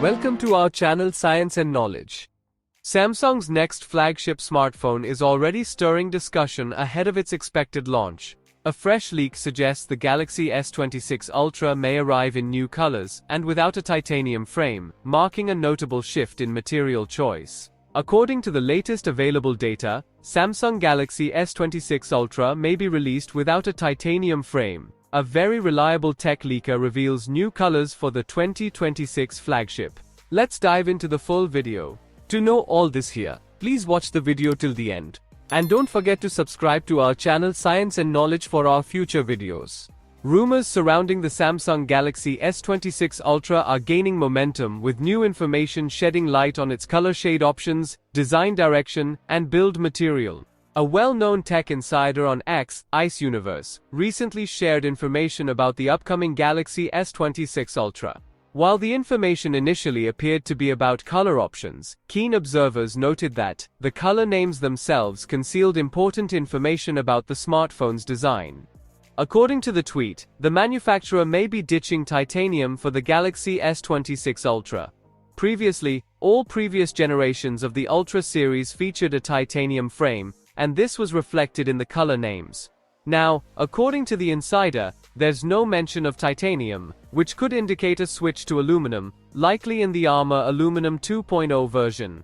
Welcome to our channel Science and Knowledge. Samsung's next flagship smartphone is already stirring discussion ahead of its expected launch. A fresh leak suggests the Galaxy S26 Ultra may arrive in new colors and without a titanium frame, marking a notable shift in material choice. According to the latest available data, Samsung Galaxy S26 Ultra may be released without a titanium frame. A very reliable tech leaker reveals new colors for the 2026 flagship. Let's dive into the full video. To know all this here, please watch the video till the end. And don't forget to subscribe to our channel Science and Knowledge for our future videos. Rumors surrounding the Samsung Galaxy S26 Ultra are gaining momentum, with new information shedding light on its color shade options, design direction, and build material. A well-known tech insider on X, Ice Universe, recently shared information about the upcoming Galaxy S26 Ultra. While the information initially appeared to be about color options, keen observers noted that the color names themselves concealed important information about the smartphone's design. According to the tweet, the manufacturer may be ditching titanium for the Galaxy S26 Ultra. Previously, all previous generations of the Ultra series featured a titanium frame, and this was reflected in the color names. Now, according to the insider, there's no mention of titanium, which could indicate a switch to aluminum, likely in the Armor Aluminum 2.0 version.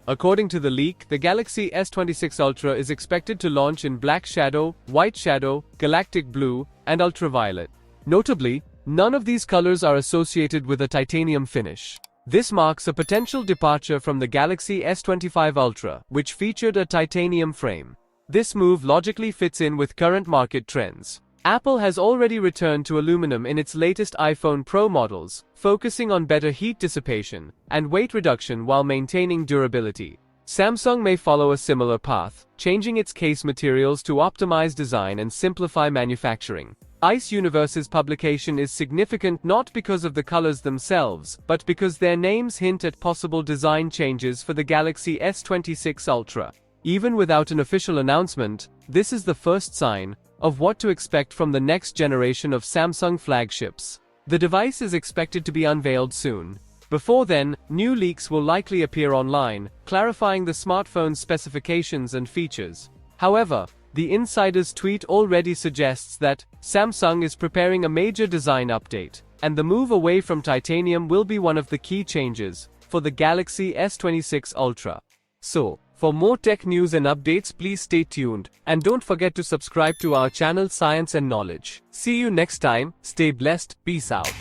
According to the leak, the Galaxy S26 Ultra is expected to launch in black shadow, white shadow, galactic blue, and ultraviolet. Notably, none of these colors are associated with a titanium finish. This marks a potential departure from the Galaxy S25 Ultra, which featured a titanium frame. This move logically fits in with current market trends. Apple has already returned to aluminum in its latest iPhone Pro models, focusing on better heat dissipation and weight reduction while maintaining durability. Samsung may follow a similar path, changing its case materials to optimize design and simplify manufacturing. Ice Universe's publication is significant not because of the colors themselves, but because their names hint at possible design changes for the Galaxy S26 Ultra. Even without an official announcement, this is the first sign of what to expect from the next generation of Samsung flagships. The device is expected to be unveiled soon. Before then, new leaks will likely appear online, clarifying the smartphone's specifications and features. However, the insider's tweet already suggests that Samsung is preparing a major design update, and the move away from titanium will be one of the key changes for the Galaxy S26 Ultra. So, for more tech news and updates, please stay tuned, and don't forget to subscribe to our channel Science and Knowledge. See you next time, stay blessed, peace out.